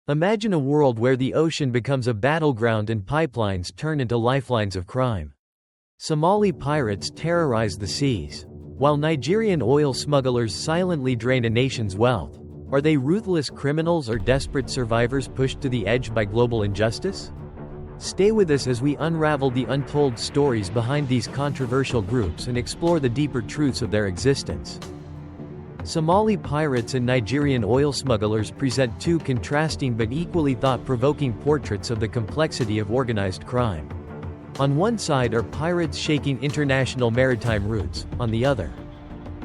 Imagine a world where the ocean becomes a battleground and pipelines turn into lifelines of crime. Somali pirates terrorize the seas, while Nigerian oil smugglers silently drain a nation's wealth. Are they ruthless criminals or desperate survivors pushed to the edge by global injustice? Stay with us as we unravel the untold stories behind these controversial groups and explore the deeper truths of their existence. Somali pirates and Nigerian oil smugglers present two contrasting but equally thought-provoking portraits of the complexity of organized crime. On one side are pirates shaking international maritime routes, on the other,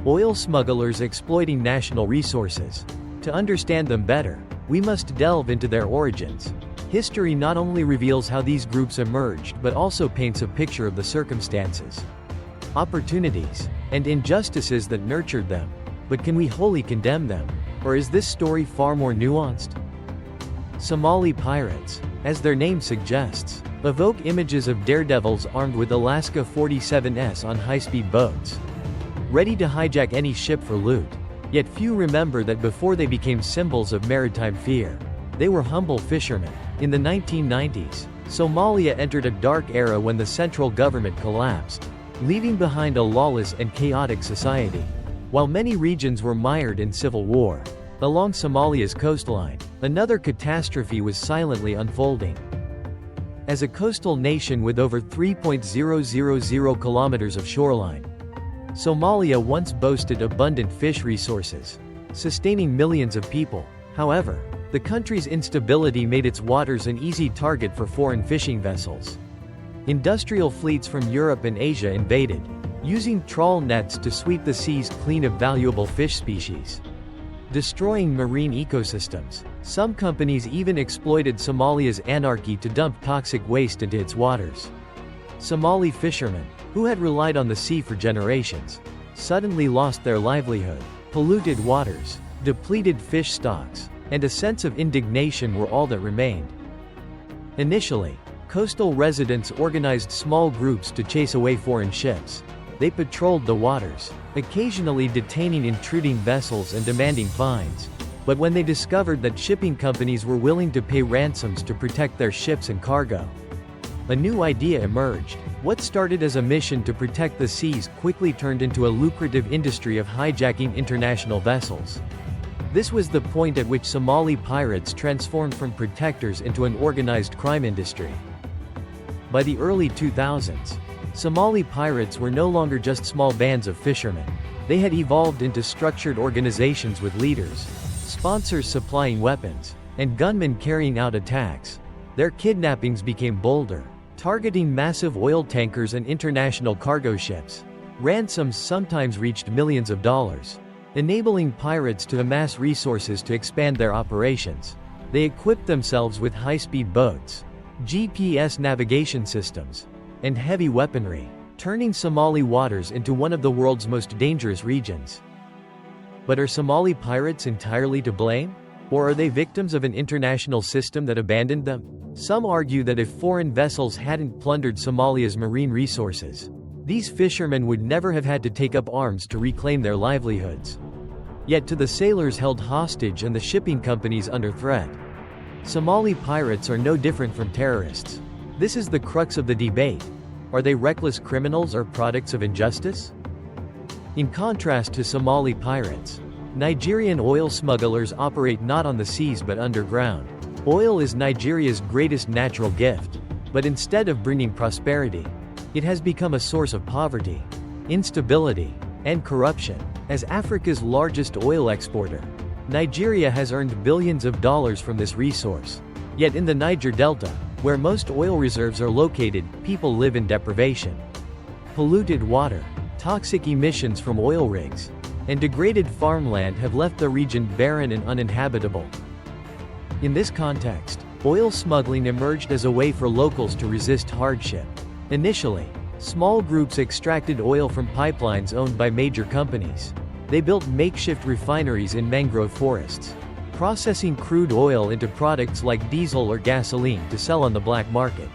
oil smugglers exploiting national resources. To understand them better, we must delve into their origins. History not only reveals how these groups emerged but also paints a picture of the circumstances, opportunities, and injustices that nurtured them. But can we wholly condemn them? Or is this story far more nuanced? Somali pirates, as their name suggests, evoke images of daredevils armed with Alaska 47s on high-speed boats, ready to hijack any ship for loot. Yet few remember that before they became symbols of maritime fear, they were humble fishermen. In the 1990s, Somalia entered a dark era when the central government collapsed, leaving behind a lawless and chaotic society. While many regions were mired in civil war, along Somalia's coastline, another catastrophe was silently unfolding. As a coastal nation with over 3.000 kilometers of shoreline, Somalia once boasted abundant fish resources, sustaining millions of people. However, the country's instability made its waters an easy target for foreign fishing vessels. Industrial fleets from Europe and Asia invaded, using trawl nets to sweep the seas clean of valuable fish species, destroying marine ecosystems. Some companies even exploited Somalia's anarchy to dump toxic waste into its waters. Somali fishermen, who had relied on the sea for generations, suddenly lost their livelihood. Polluted waters, depleted fish stocks, and a sense of indignation were all that remained. Initially, coastal residents organized small groups to chase away foreign ships. They patrolled the waters, occasionally detaining intruding vessels and demanding fines. But when they discovered that shipping companies were willing to pay ransoms to protect their ships and cargo, a new idea emerged. What started as a mission to protect the seas quickly turned into a lucrative industry of hijacking international vessels. This was the point at which Somali pirates transformed from protectors into an organized crime industry. By the early 2000s, Somali pirates were no longer just small bands of fishermen. They had evolved into structured organizations with leaders, sponsors supplying weapons, and gunmen carrying out attacks. Their kidnappings became bolder, targeting massive oil tankers and international cargo ships. Ransoms sometimes reached millions of dollars, enabling pirates to amass resources to expand their operations. They equipped themselves with high-speed boats, GPS navigation systems, and heavy weaponry, turning Somali waters into one of the world's most dangerous regions. But are Somali pirates entirely to blame? Or are they victims of an international system that abandoned them? Some argue that if foreign vessels hadn't plundered Somalia's marine resources, these fishermen would never have had to take up arms to reclaim their livelihoods. Yet to the sailors held hostage and the shipping companies under threat, Somali pirates are no different from terrorists. This is the crux of the debate. Are they reckless criminals or products of injustice? In contrast to Somali pirates, Nigerian oil smugglers operate not on the seas but underground. Oil is Nigeria's greatest natural gift, but instead of bringing prosperity, it has become a source of poverty, instability, and corruption. As Africa's largest oil exporter, Nigeria has earned billions of dollars from this resource. Yet in the Niger Delta, where most oil reserves are located, people live in deprivation. Polluted water, toxic emissions from oil rigs, and degraded farmland have left the region barren and uninhabitable. In this context, oil smuggling emerged as a way for locals to resist hardship. Initially, small groups extracted oil from pipelines owned by major companies. They built makeshift refineries in mangrove forests, processing crude oil into products like diesel or gasoline to sell on the black market.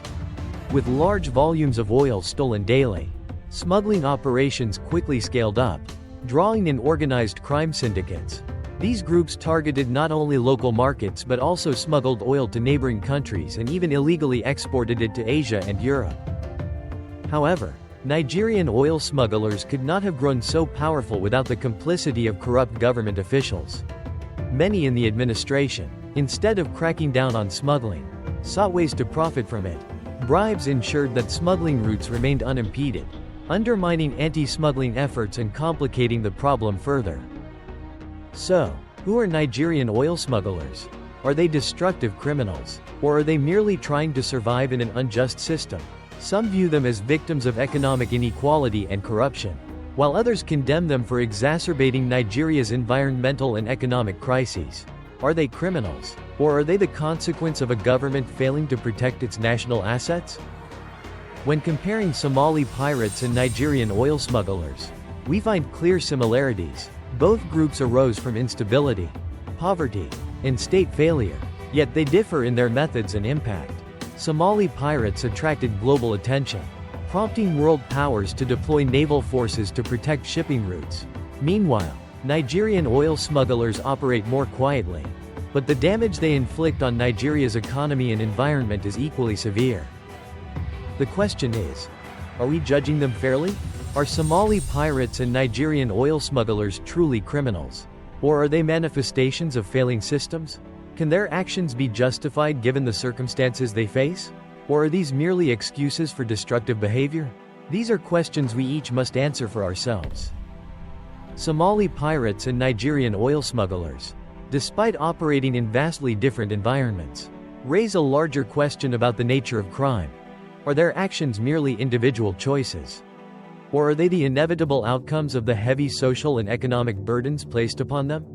With large volumes of oil stolen daily, smuggling operations quickly scaled up, drawing in organized crime syndicates. These groups targeted not only local markets but also smuggled oil to neighboring countries and even illegally exported it to Asia and Europe. However, Nigerian oil smugglers could not have grown so powerful without the complicity of corrupt government officials. Many in the administration, instead of cracking down on smuggling, sought ways to profit from it. Bribes ensured that smuggling routes remained unimpeded, undermining anti-smuggling efforts and complicating the problem further. So, who are Nigerian oil smugglers? Are they destructive criminals? Or are they merely trying to survive in an unjust system? Some view them as victims of economic inequality and corruption, while others condemn them for exacerbating Nigeria's environmental and economic crises. Are they criminals? Or are they the consequence of a government failing to protect its national assets? When comparing Somali pirates and Nigerian oil smugglers, we find clear similarities. Both groups arose from instability, poverty, and state failure, yet they differ in their methods and impact. Somali pirates attracted global attention, prompting world powers to deploy naval forces to protect shipping routes. Meanwhile, Nigerian oil smugglers operate more quietly, but the damage they inflict on Nigeria's economy and environment is equally severe. The question is, are we judging them fairly? Are Somali pirates and Nigerian oil smugglers truly criminals? Or are they manifestations of failing systems? Can their actions be justified given the circumstances they face? Or are these merely excuses for destructive behavior? These are questions we each must answer for ourselves. Somali pirates and Nigerian oil smugglers, despite operating in vastly different environments, raise a larger question about the nature of crime. Are their actions merely individual choices? Or are they the inevitable outcomes of the heavy social and economic burdens placed upon them?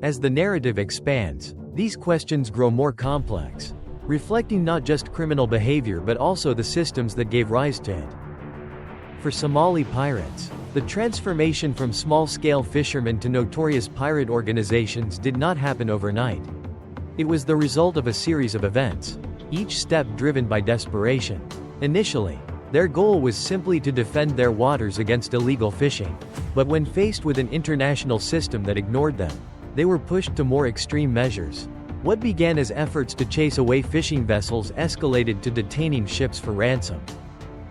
As the narrative expands, these questions grow more complex, reflecting not just criminal behavior but also the systems that gave rise to it. For Somali pirates, the transformation from small-scale fishermen to notorious pirate organizations did not happen overnight. It was the result of a series of events, each step driven by desperation. Initially, their goal was simply to defend their waters against illegal fishing, but when faced with an international system that ignored them, they were pushed to more extreme measures. What began as efforts to chase away fishing vessels escalated to detaining ships for ransom,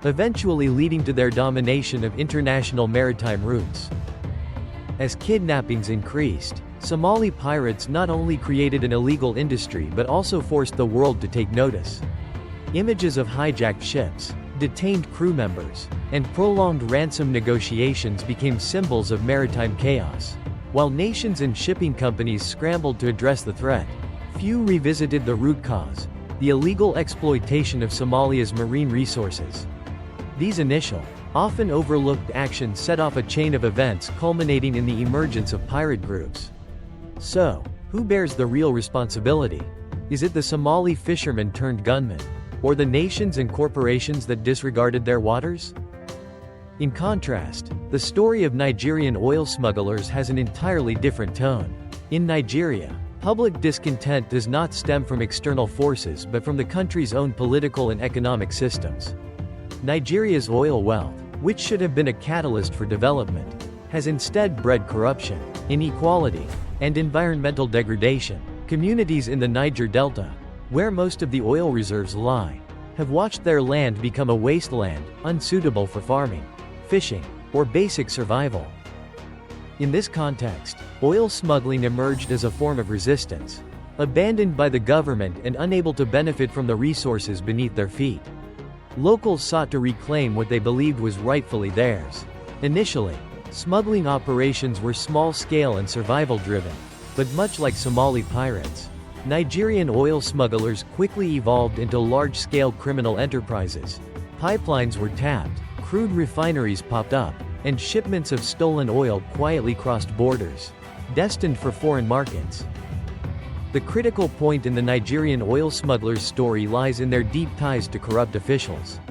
eventually leading to their domination of international maritime routes. As kidnappings increased, Somali pirates not only created an illegal industry but also forced the world to take notice. Images of hijacked ships, detained crew members, and prolonged ransom negotiations became symbols of maritime chaos. While nations and shipping companies scrambled to address the threat, few revisited the root cause: the illegal exploitation of Somalia's marine resources. These initial, often overlooked actions set off a chain of events culminating in the emergence of pirate groups. So, who bears the real responsibility? Is it the Somali fishermen turned gunmen? Or the nations and corporations that disregarded their waters? In contrast, the story of Nigerian oil smugglers has an entirely different tone. In Nigeria, public discontent does not stem from external forces but from the country's own political and economic systems. Nigeria's oil wealth, which should have been a catalyst for development, has instead bred corruption, inequality, and environmental degradation. Communities in the Niger Delta, where most of the oil reserves lie, have watched their land become a wasteland, unsuitable for farming, fishing, or basic survival. In this context, oil smuggling emerged as a form of resistance, abandoned by the government and unable to benefit from the resources beneath their feet. Locals sought to reclaim what they believed was rightfully theirs. Initially, smuggling operations were small-scale and survival-driven, but much like Somali pirates, Nigerian oil smugglers quickly evolved into large-scale criminal enterprises. Pipelines were tapped, crude refineries popped up, and shipments of stolen oil quietly crossed borders, destined for foreign markets. The critical point in the Nigerian oil smugglers' story lies in their deep ties to corrupt officials.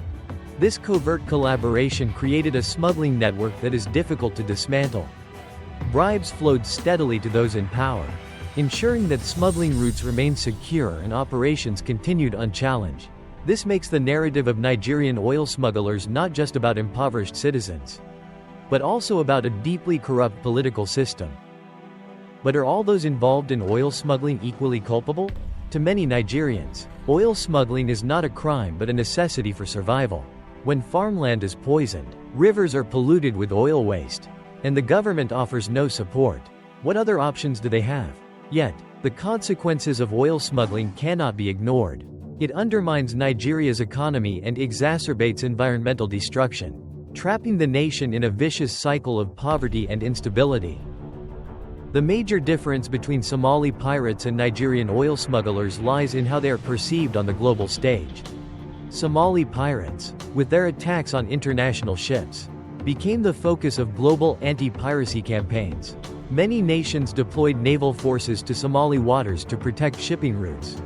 This covert collaboration created a smuggling network that is difficult to dismantle. Bribes flowed steadily to those in power, ensuring that smuggling routes remained secure and operations continued unchallenged. This makes the narrative of Nigerian oil smugglers not just about impoverished citizens, but also about a deeply corrupt political system. But are all those involved in oil smuggling equally culpable? To many Nigerians, oil smuggling is not a crime but a necessity for survival. When farmland is poisoned, rivers are polluted with oil waste, and the government offers no support, what other options do they have? Yet, the consequences of oil smuggling cannot be ignored. It undermines Nigeria's economy and exacerbates environmental destruction, trapping the nation in a vicious cycle of poverty and instability. The major difference between Somali pirates and Nigerian oil smugglers lies in how they are perceived on the global stage. Somali pirates, with their attacks on international ships, became the focus of global anti-piracy campaigns. Many nations deployed naval forces to Somali waters to protect shipping routes.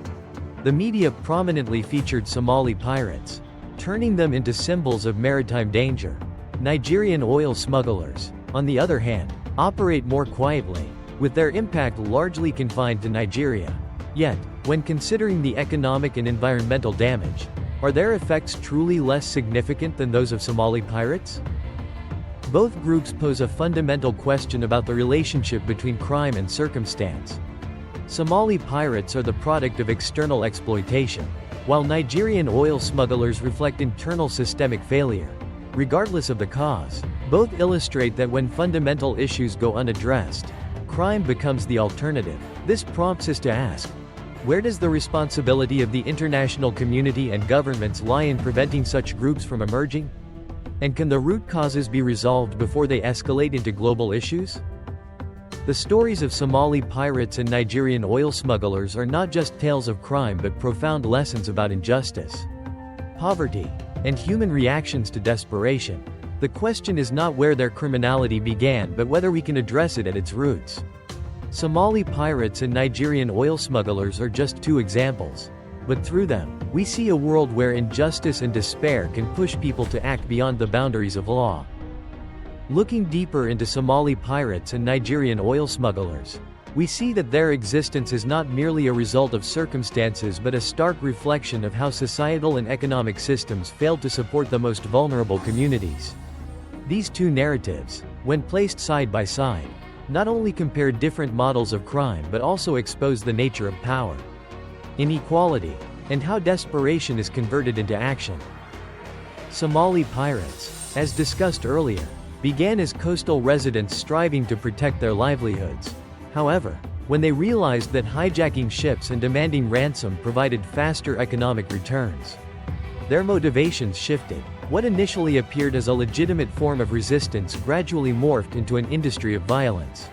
The media prominently featured Somali pirates, turning them into symbols of maritime danger. Nigerian oil smugglers, on the other hand, operate more quietly, with their impact largely confined to Nigeria. Yet, when considering the economic and environmental damage, are their effects truly less significant than those of Somali pirates? Both groups pose a fundamental question about the relationship between crime and circumstance. Somali pirates are the product of external exploitation, while Nigerian oil smugglers reflect internal systemic failure. Regardless of the cause, both illustrate that when fundamental issues go unaddressed, crime becomes the alternative. This prompts us to ask, where does the responsibility of the international community and governments lie in preventing such groups from emerging? And can the root causes be resolved before they escalate into global issues? The stories of Somali pirates and Nigerian oil smugglers are not just tales of crime but profound lessons about injustice, poverty, and human reactions to desperation. The question is not where their criminality began but whether we can address it at its roots. Somali pirates and Nigerian oil smugglers are just two examples. But through them, we see a world where injustice and despair can push people to act beyond the boundaries of law. Looking deeper into Somali pirates and Nigerian oil smugglers, we see that their existence is not merely a result of circumstances but a stark reflection of how societal and economic systems failed to support the most vulnerable communities. These two narratives, when placed side by side, not only compare different models of crime but also expose the nature of power, inequality, and how desperation is converted into action. Somali pirates, as discussed earlier, began as coastal residents striving to protect their livelihoods. However, when they realized that hijacking ships and demanding ransom provided faster economic returns, their motivations shifted. What initially appeared as a legitimate form of resistance gradually morphed into an industry of violence.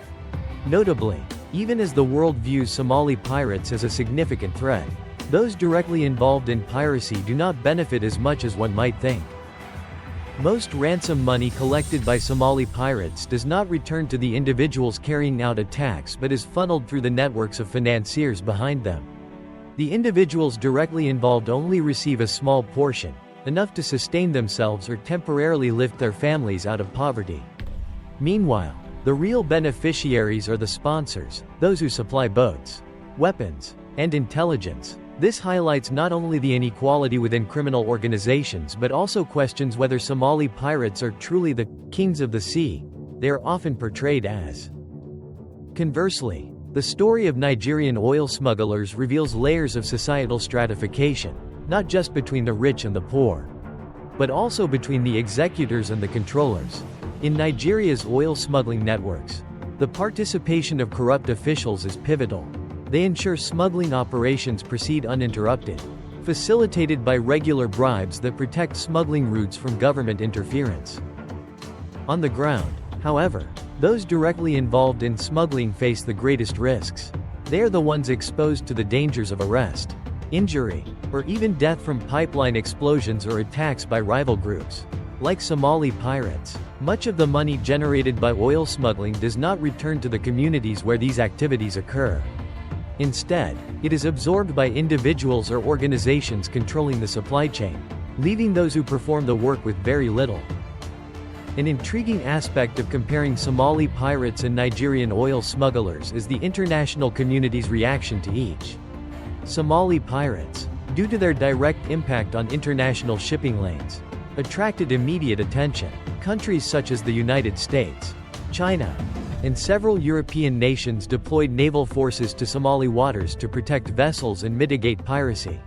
Notably, even as the world views Somali pirates as a significant threat, those directly involved in piracy do not benefit as much as one might think. Most ransom money collected by Somali pirates does not return to the individuals carrying out attacks but is funneled through the networks of financiers behind them. The individuals directly involved only receive a small portion, enough to sustain themselves or temporarily lift their families out of poverty. Meanwhile, the real beneficiaries are the sponsors, those who supply boats, weapons, and intelligence. This highlights not only the inequality within criminal organizations but also questions whether Somali pirates are truly the kings of the sea they are often portrayed as. Conversely, the story of Nigerian oil smugglers reveals layers of societal stratification, not just between the rich and the poor, but also between the executors and the controllers. In Nigeria's oil smuggling networks, the participation of corrupt officials is pivotal. They ensure smuggling operations proceed uninterrupted, facilitated by regular bribes that protect smuggling routes from government interference. On the ground, however, those directly involved in smuggling face the greatest risks. They are the ones exposed to the dangers of arrest, injury, or even death from pipeline explosions or attacks by rival groups. Like Somali pirates, much of the money generated by oil smuggling does not return to the communities where these activities occur. Instead, it is absorbed by individuals or organizations controlling the supply chain, leaving those who perform the work with very little. An intriguing aspect of comparing Somali pirates and Nigerian oil smugglers is the international community's reaction to each. Somali pirates, due to their direct impact on international shipping lanes, attracted immediate attention. Countries such as the United States, China, and several European nations deployed naval forces to Somali waters to protect vessels and mitigate piracy.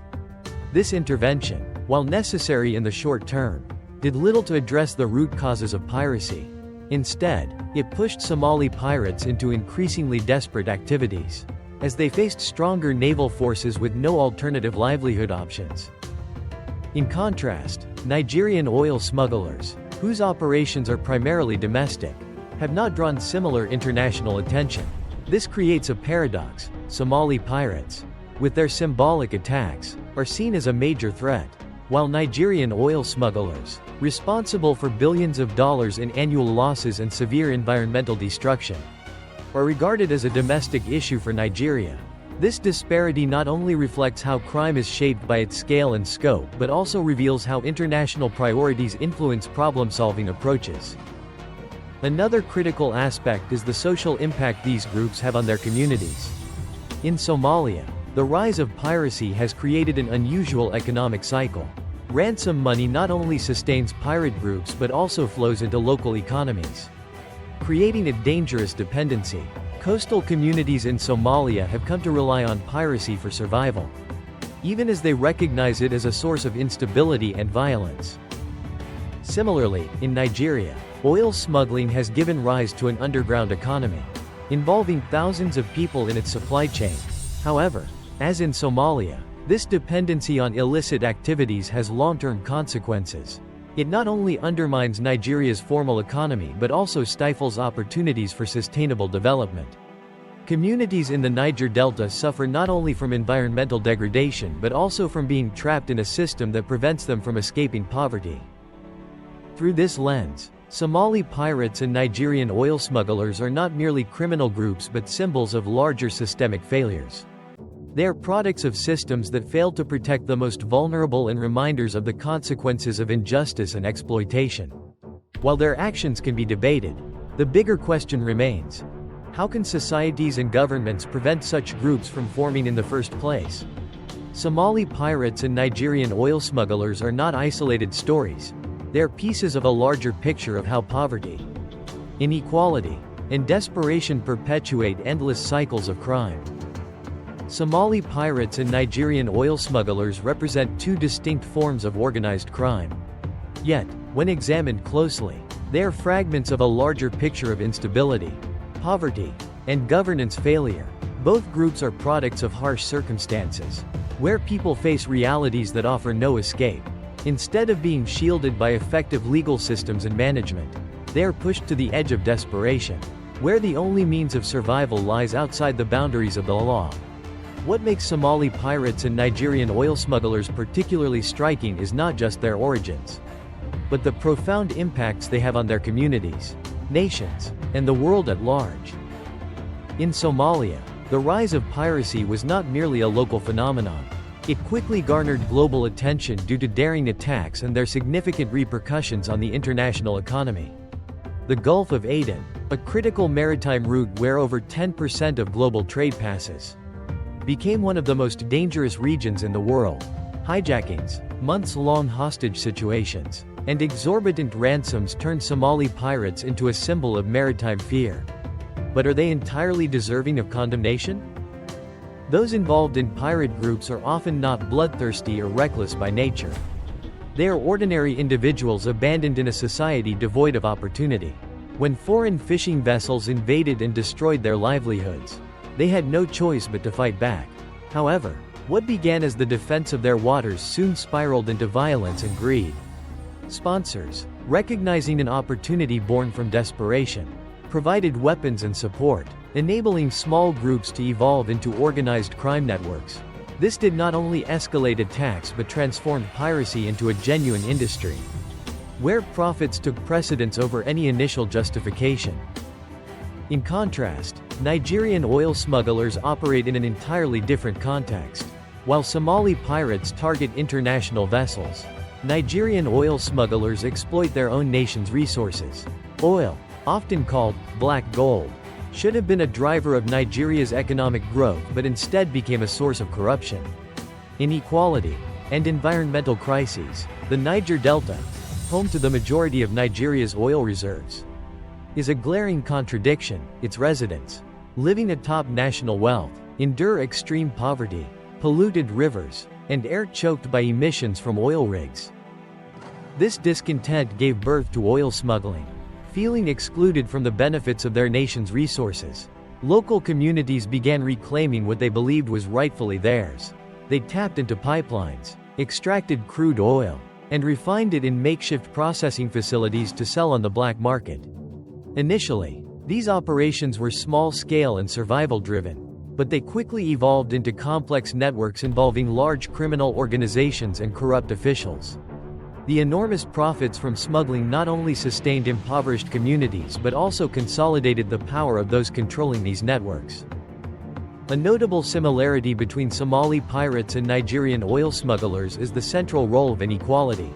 This intervention, while necessary in the short term, did little to address the root causes of piracy. Instead, it pushed Somali pirates into increasingly desperate activities, as they faced stronger naval forces with no alternative livelihood options. In contrast, Nigerian oil smugglers, whose operations are primarily domestic, have not drawn similar international attention. This creates a paradox. Somali pirates, with their symbolic attacks, are seen as a major threat, while Nigerian oil smugglers, responsible for billions of dollars in annual losses and severe environmental destruction, are regarded as a domestic issue for Nigeria. This disparity not only reflects how crime is shaped by its scale and scope but also reveals how international priorities influence problem-solving approaches. Another critical aspect is the social impact these groups have on their communities. In Somalia, the rise of piracy has created an unusual economic cycle. Ransom money not only sustains pirate groups but also flows into local economies, creating a dangerous dependency. Coastal communities in Somalia have come to rely on piracy for survival, even as they recognize it as a source of instability and violence. Similarly, in Nigeria, oil smuggling has given rise to an underground economy, involving thousands of people in its supply chain. However, as in Somalia, this dependency on illicit activities has long-term consequences. It not only undermines Nigeria's formal economy but also stifles opportunities for sustainable development. Communities in the Niger Delta suffer not only from environmental degradation but also from being trapped in a system that prevents them from escaping poverty. Through this lens, Somali pirates and Nigerian oil smugglers are not merely criminal groups but symbols of larger systemic failures. They are products of systems that failed to protect the most vulnerable and reminders of the consequences of injustice and exploitation. While their actions can be debated, the bigger question remains: how can societies and governments prevent such groups from forming in the first place? Somali pirates and Nigerian oil smugglers are not isolated stories. They are pieces of a larger picture of how poverty, inequality, and desperation perpetuate endless cycles of crime. Somali pirates and Nigerian oil smugglers represent two distinct forms of organized crime. Yet, when examined closely, they are fragments of a larger picture of instability, poverty, and governance failure. Both groups are products of harsh circumstances, where people face realities that offer no escape. Instead of being shielded by effective legal systems and management, they are pushed to the edge of desperation, where the only means of survival lies outside the boundaries of the law. What makes Somali pirates and Nigerian oil smugglers particularly striking is not just their origins, but the profound impacts they have on their communities, nations, and the world at large. In Somalia, the rise of piracy was not merely a local phenomenon. It quickly garnered global attention due to daring attacks and their significant repercussions on the international economy. The Gulf of Aden, a critical maritime route where over 10% of global trade passes, became one of the most dangerous regions in the world. Hijackings, months-long hostage situations, and exorbitant ransoms turned Somali pirates into a symbol of maritime fear. But are they entirely deserving of condemnation? Those involved in pirate groups are often not bloodthirsty or reckless by nature. They are ordinary individuals abandoned in a society devoid of opportunity. When foreign fishing vessels invaded and destroyed their livelihoods, they had no choice but to fight back. However, what began as the defense of their waters soon spiraled into violence and greed. Sponsors, recognizing an opportunity born from desperation, provided weapons and support, enabling small groups to evolve into organized crime networks. This did not only escalate attacks but transformed piracy into a genuine industry, where profits took precedence over any initial justification. In contrast, Nigerian oil smugglers operate in an entirely different context. While Somali pirates target international vessels, Nigerian oil smugglers exploit their own nation's resources. Oil, often called black gold, should have been a driver of Nigeria's economic growth but instead became a source of corruption, inequality, and environmental crises. The Niger Delta, home to the majority of Nigeria's oil reserves, is a glaring contradiction. Its residents, living atop national wealth, endure extreme poverty, polluted rivers, and air choked by emissions from oil rigs. This discontent gave birth to oil smuggling. Feeling excluded from the benefits of their nation's resources, local communities began reclaiming what they believed was rightfully theirs. They tapped into pipelines, extracted crude oil, and refined it in makeshift processing facilities to sell on the black market. Initially, these operations were small-scale and survival-driven, but they quickly evolved into complex networks involving large criminal organizations and corrupt officials. The enormous profits from smuggling not only sustained impoverished communities but also consolidated the power of those controlling these networks. A notable similarity between Somali pirates and Nigerian oil smugglers is the central role of inequality.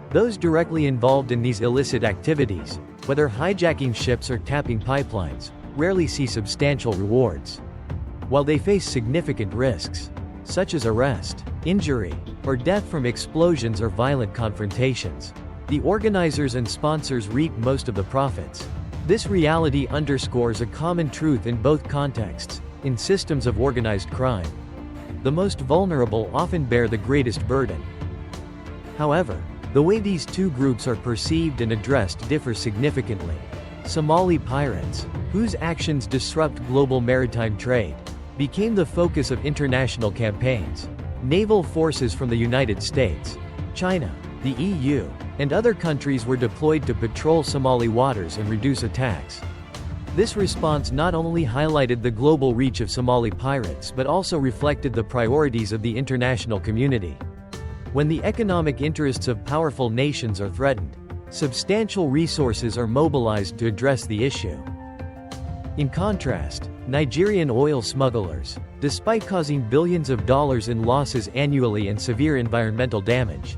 Those directly involved in these illicit activities, whether hijacking ships or tapping pipelines, rarely see substantial rewards. While they face significant risks, such as arrest, injury, or death from explosions or violent confrontations, the organizers and sponsors reap most of the profits. This reality underscores a common truth in both contexts. In systems of organized crime, the most vulnerable often bear the greatest burden. However, the way these two groups are perceived and addressed differ significantly. Somali pirates, whose actions disrupt global maritime trade, became the focus of international campaigns. Naval forces from the United States, China, the EU, and other countries were deployed to patrol Somali waters and reduce attacks. This response not only highlighted the global reach of Somali pirates but also reflected the priorities of the international community. When the economic interests of powerful nations are threatened, substantial resources are mobilized to address the issue. In contrast, Nigerian oil smugglers, despite causing billions of dollars in losses annually and severe environmental damage,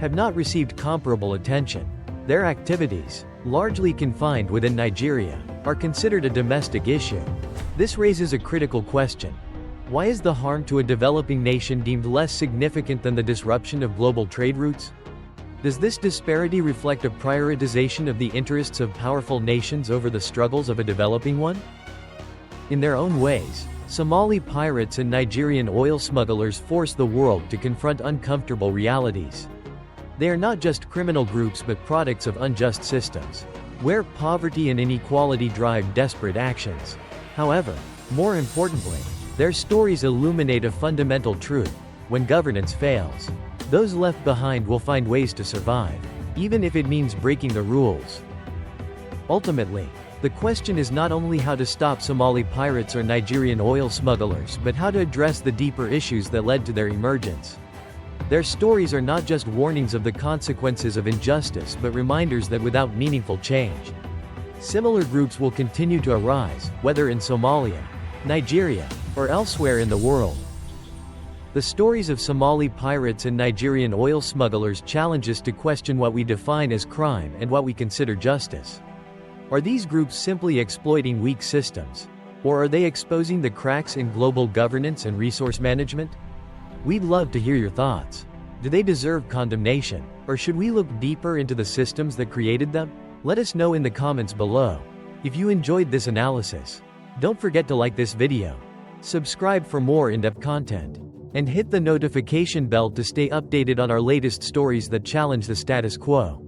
have not received comparable attention. Their activities, largely confined within Nigeria, are considered a domestic issue. This raises a critical question. Why is the harm to a developing nation deemed less significant than the disruption of global trade routes? Does this disparity reflect a prioritization of the interests of powerful nations over the struggles of a developing one? In their own ways, Somali pirates and Nigerian oil smugglers force the world to confront uncomfortable realities. They are not just criminal groups but products of unjust systems, where poverty and inequality drive desperate actions. However, more importantly, their stories illuminate a fundamental truth: when governance fails, those left behind will find ways to survive, even if it means breaking the rules. Ultimately, the question is not only how to stop Somali pirates or Nigerian oil smugglers but how to address the deeper issues that led to their emergence. Their stories are not just warnings of the consequences of injustice but reminders that without meaningful change, similar groups will continue to arise, whether in Somalia, Nigeria, or elsewhere in the world. The stories of Somali pirates and Nigerian oil smugglers challenge us to question what we define as crime and what we consider justice. Are these groups simply exploiting weak systems? Or are they exposing the cracks in global governance and resource management? We'd love to hear your thoughts. Do they deserve condemnation, or should we look deeper into the systems that created them? Let us know in the comments below. If you enjoyed this analysis, don't forget to like this video, subscribe for more in-depth content, and hit the notification bell to stay updated on our latest stories that challenge the status quo.